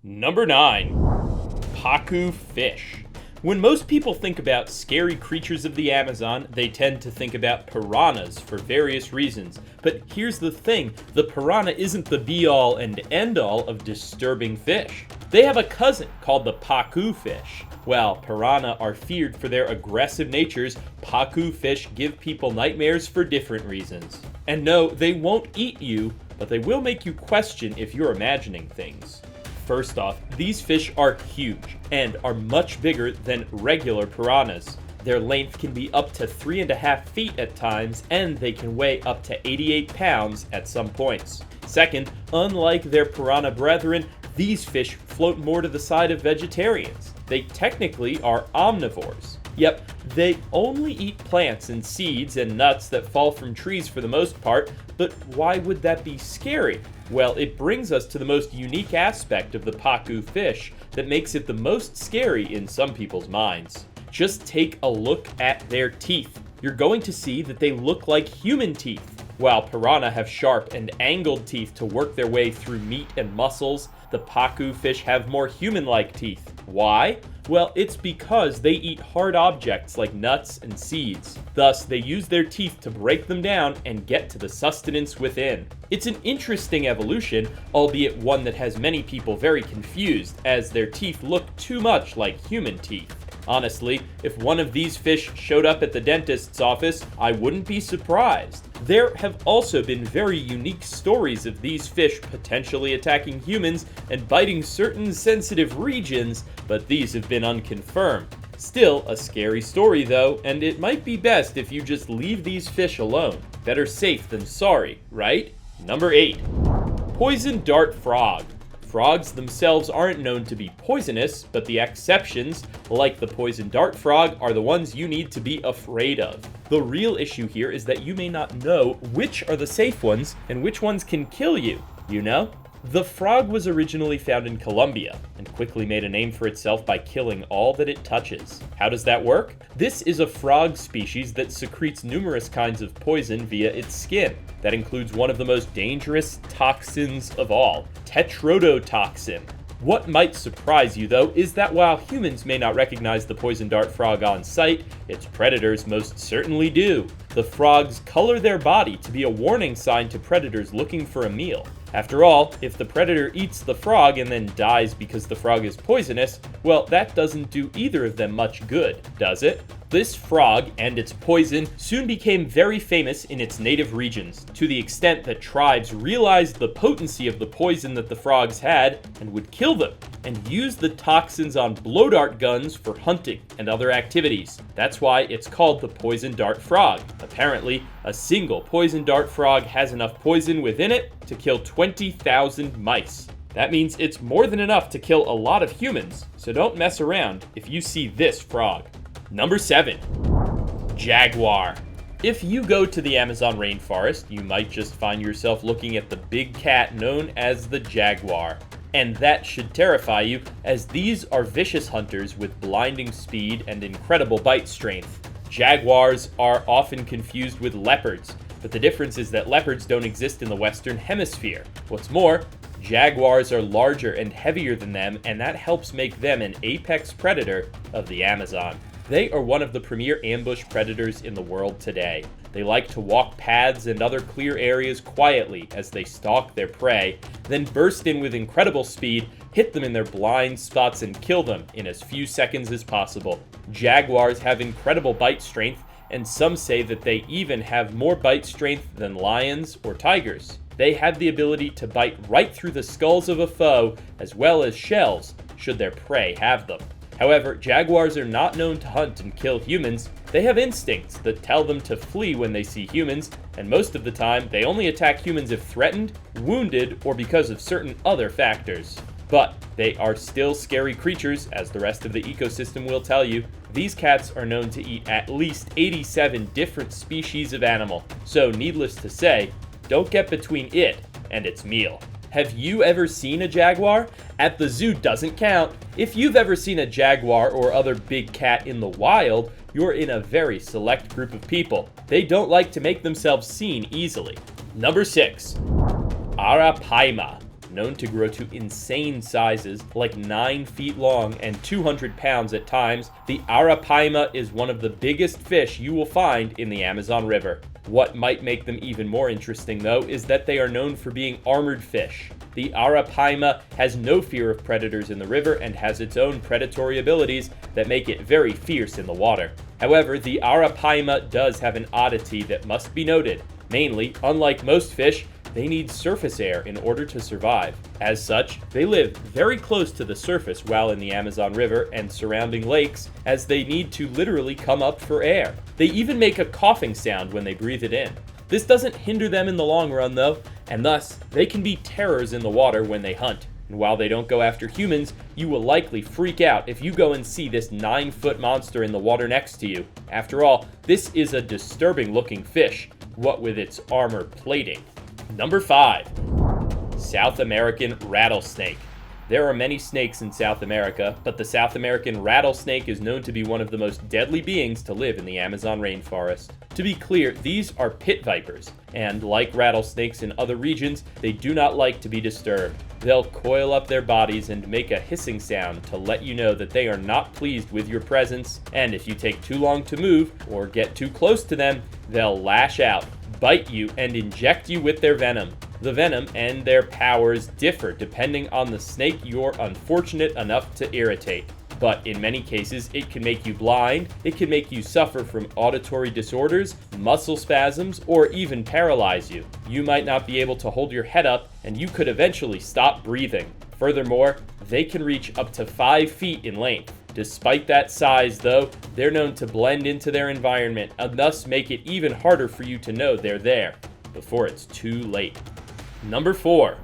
Number 9. Pacu Fish. When most people think about scary creatures of the Amazon, they tend to think about piranhas for various reasons. But here's the thing, the piranha isn't the be-all and end-all of disturbing fish. They have a cousin called the Pacu Fish. While piranha are feared for their aggressive natures, Pacu Fish give people nightmares for different reasons. And no, they won't eat you, but they will make you question if you're imagining things. First off, these fish are huge and are much bigger than regular piranhas. Their length can be up to 3.5 feet at times, and they can weigh up to 88 pounds at some points. Second, unlike their piranha brethren, these fish float more to the side of vegetarians. They technically are omnivores. Yep, they only eat plants and seeds and nuts that fall from trees for the most part, but why would that be scary? Well, it brings us to the most unique aspect of the Pacu fish that makes it the most scary in some people's minds. Just take a look at their teeth. You're going to see that they look like human teeth. While piranha have sharp and angled teeth to work their way through meat and muscles, the Pacu fish have more human-like teeth. Why? Well, it's because they eat hard objects like nuts and seeds. Thus, they use their teeth to break them down and get to the sustenance within. It's an interesting evolution, albeit one that has many people very confused, as their teeth look too much like human teeth. Honestly, if one of these fish showed up at the dentist's office, I wouldn't be surprised. There have also been very unique stories of these fish potentially attacking humans and biting certain sensitive regions, but these have been unconfirmed. Still, a scary story though, and it might be best if you just leave these fish alone. Better safe than sorry, right? Number 8. Poison dart frog. Frogs themselves aren't known to be poisonous, but the exceptions, like the poison dart frog, are the ones you need to be afraid of. The real issue here is that you may not know which are the safe ones and which ones can kill you, you know? The frog was originally found in Colombia and quickly made a name for itself by killing all that it touches. How does that work? This is a frog species that secretes numerous kinds of poison via its skin. That includes one of the most dangerous toxins of all, tetrodotoxin. What might surprise you, though, is that while humans may not recognize the poison dart frog on sight, its predators most certainly do. The frogs color their body to be a warning sign to predators looking for a meal. After all, if the predator eats the frog and then dies because the frog is poisonous, well, that doesn't do either of them much good, does it? This frog and its poison soon became very famous in its native regions, to the extent that tribes realized the potency of the poison that the frogs had and would kill them, and use the toxins on blow dart guns for hunting and other activities. That's why it's called the poison dart frog. Apparently, a single poison dart frog has enough poison within it to kill 20,000 mice. That means it's more than enough to kill a lot of humans, so don't mess around if you see this frog. Number 7. Jaguar. If you go to the Amazon rainforest, you might just find yourself looking at the big cat known as the jaguar. And that should terrify you, as these are vicious hunters with blinding speed and incredible bite strength. Jaguars are often confused with leopards, but the difference is that leopards don't exist in the Western Hemisphere. What's more, jaguars are larger and heavier than them, and that helps make them an apex predator of the Amazon. They are one of the premier ambush predators in the world today. They like to walk paths and other clear areas quietly as they stalk their prey, then burst in with incredible speed, hit them in their blind spots, and kill them in as few seconds as possible. Jaguars have incredible bite strength, and some say that they even have more bite strength than lions or tigers. They have the ability to bite right through the skulls of a foe, as well as shells, should their prey have them. However, jaguars are not known to hunt and kill humans. They have instincts that tell them to flee when they see humans, and most of the time, they only attack humans if threatened, wounded, or because of certain other factors. But they are still scary creatures, as the rest of the ecosystem will tell you. These cats are known to eat at least 87 different species of animal, so needless to say, don't get between it and its meal. Have you ever seen a jaguar? At the zoo doesn't count. If you've ever seen a jaguar or other big cat in the wild, you're in a very select group of people. They don't like to make themselves seen easily. Number 6. Arapaima. known to grow to insane sizes, like 9 feet long and 200 pounds at times, the Arapaima is one of the biggest fish you will find in the Amazon River. What might make them even more interesting, though, is that they are known for being armored fish. The Arapaima has no fear of predators in the river and has its own predatory abilities that make it very fierce in the water. However, the Arapaima does have an oddity that must be noted. Mainly, unlike most fish, they need surface air in order to survive. As such, they live very close to the surface while in the Amazon River and surrounding lakes, as they need to literally come up for air. They even make a coughing sound when they breathe it in. This doesn't hinder them in the long run, though, and thus, they can be terrors in the water when they hunt. And while they don't go after humans, you will likely freak out if you go and see this 9-foot monster in the water next to you. After all, this is a disturbing looking fish, what with its armor plating. Number 5. South American rattlesnake. There are many snakes in South America, but the South American rattlesnake is known to be one of the most deadly beings to live in the Amazon rainforest. To be clear, these are pit vipers, and like rattlesnakes in other regions, they do not like to be disturbed. They'll coil up their bodies and make a hissing sound to let you know that they are not pleased with your presence, and if you take too long to move or get too close to them, they'll lash out, bite you, and inject you with their venom. The venom and their powers differ depending on the snake you're unfortunate enough to irritate. But in many cases, it can make you blind, it can make you suffer from auditory disorders, muscle spasms, or even paralyze you. You might not be able to hold your head up, and you could eventually stop breathing. Furthermore, they can reach up to 5 feet in length. Despite that size, though, they're known to blend into their environment and thus make it even harder for you to know they're there before it's too late. Number 4.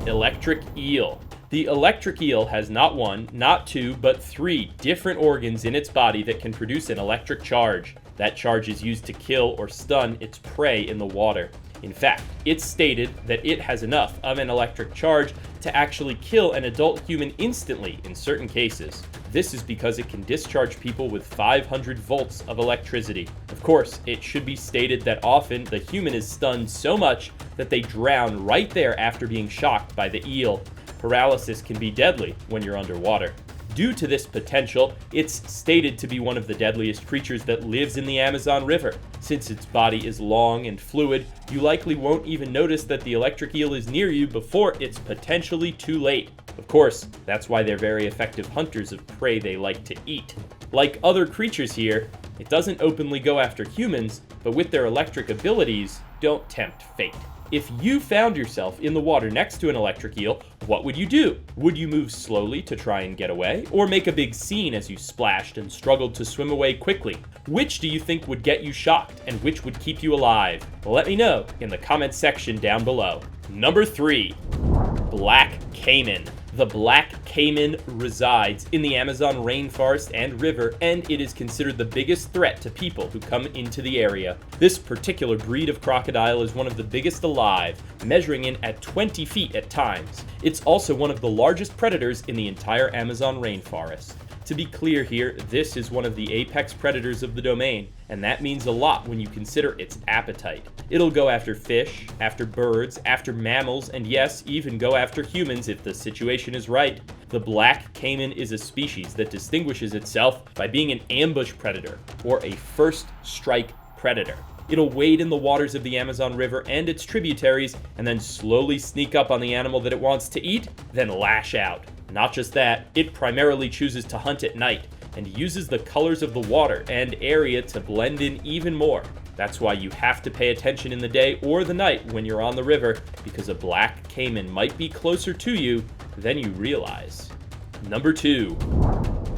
Electric Eel. The electric eel has not 1, not 2, but 3 different organs in its body that can produce an electric charge. That charge is used to kill or stun its prey in the water. In fact, it's stated that it has enough of an electric charge to actually kill an adult human instantly in certain cases. This is because it can discharge people with 500 volts of electricity. Of course, it should be stated that often the human is stunned so much that they drown right there after being shocked by the eel. Paralysis can be deadly when you're underwater. Due to this potential, it's stated to be one of the deadliest creatures that lives in the Amazon River. Since its body is long and fluid, you likely won't even notice that the electric eel is near you before it's potentially too late. Of course, that's why they're very effective hunters of prey they like to eat. Like other creatures here, it doesn't openly go after humans, but with their electric abilities, don't tempt fate. If you found yourself in the water next to an electric eel, what would you do? Would you move slowly to try and get away, or make a big scene as you splashed and struggled to swim away quickly? Which do you think would get you shocked, and which would keep you alive? Let me know in the comments section down below. Number 3. Black Caiman. The black caiman resides in the Amazon rainforest and river, and it is considered the biggest threat to people who come into the area. This particular breed of crocodile is one of the biggest alive, measuring in at 20 feet at times. It's also one of the largest predators in the entire Amazon rainforest. To be clear here, this is one of the apex predators of the domain, and that means a lot when you consider its appetite. It'll go after fish, after birds, after mammals, and yes, even go after humans if the situation is right. The black caiman is a species that distinguishes itself by being an ambush predator, or a first strike predator. It'll wade in the waters of the Amazon River and its tributaries, and then slowly sneak up on the animal that it wants to eat, then lash out. Not just that, it primarily chooses to hunt at night, and uses the colors of the water and area to blend in even more. That's why you have to pay attention in the day or the night when you're on the river, because a black caiman might be closer to you than you realize. Number 2.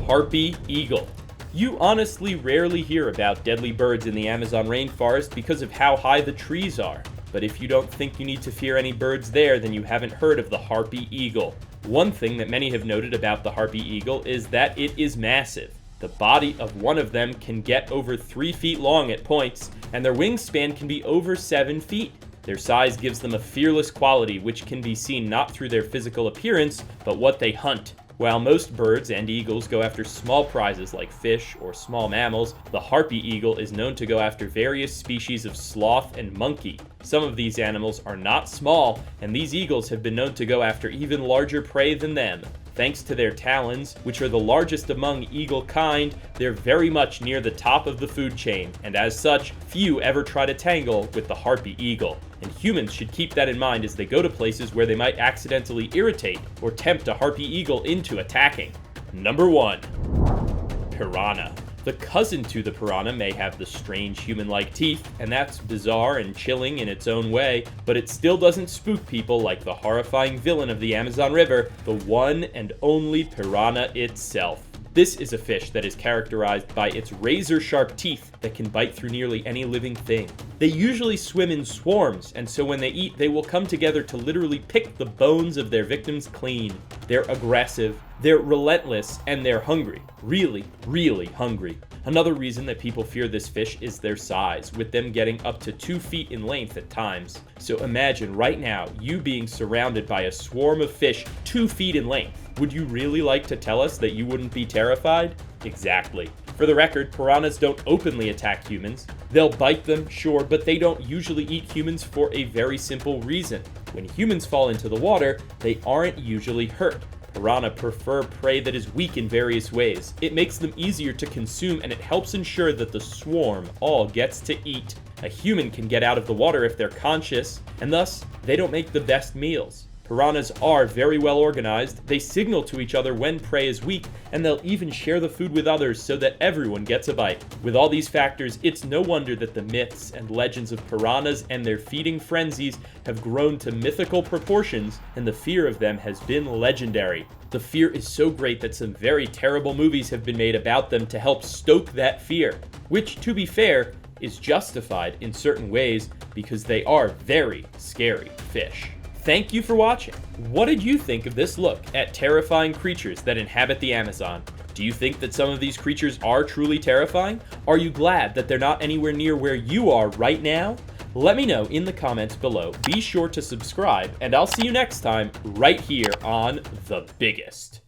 Harpy eagle. You honestly rarely hear about deadly birds in the Amazon rainforest because of how high the trees are. But if you don't think you need to fear any birds there, then you haven't heard of the harpy eagle. One thing that many have noted about the harpy eagle is that it is massive. The body of one of them can get over 3 feet long at points, and their wingspan can be over 7 feet. Their size gives them a fearless quality, which can be seen not through their physical appearance, but what they hunt. While most birds and eagles go after small prizes like fish or small mammals, the harpy eagle is known to go after various species of sloth and monkey. Some of these animals are not small, and these eagles have been known to go after even larger prey than them. Thanks to their talons, which are the largest among eagle kind, they're very much near the top of the food chain, and as such, few ever try to tangle with the harpy eagle. And humans should keep that in mind as they go to places where they might accidentally irritate or tempt a harpy eagle into attacking. Number 1. Piranha. The cousin to the piranha may have the strange human-like teeth, and that's bizarre and chilling in its own way, but it still doesn't spook people like the horrifying villain of the Amazon River, the one and only piranha itself. This is a fish that is characterized by its razor-sharp teeth that can bite through nearly any living thing. They usually swim in swarms, and so when they eat, they will come together to literally pick the bones of their victims clean. They're aggressive, they're relentless, and they're hungry. Really, really hungry. Another reason that people fear this fish is their size, with them getting up to 2 feet in length at times. So imagine right now you being surrounded by a swarm of fish 2 feet in length. Would you really like to tell us that you wouldn't be terrified? Exactly. For the record, piranhas don't openly attack humans. They'll bite them, sure, but they don't usually eat humans for a very simple reason. When humans fall into the water, they aren't usually hurt. Piranha prefer prey that is weak in various ways. It makes them easier to consume, and it helps ensure that the swarm all gets to eat. A human can get out of the water if they're conscious, and thus, they don't make the best meals. Piranhas are very well organized, they signal to each other when prey is weak, and they'll even share the food with others so that everyone gets a bite. With all these factors, it's no wonder that the myths and legends of piranhas and their feeding frenzies have grown to mythical proportions, and the fear of them has been legendary. The fear is so great that some very terrible movies have been made about them to help stoke that fear, which, to be fair, is justified in certain ways because they are very scary fish. Thank you for watching. What did you think of this look at terrifying creatures that inhabit the Amazon? Do you think that some of these creatures are truly terrifying? Are you glad that they're not anywhere near where you are right now? Let me know in the comments below. Be sure to subscribe, and I'll see you next time right here on The Biggest.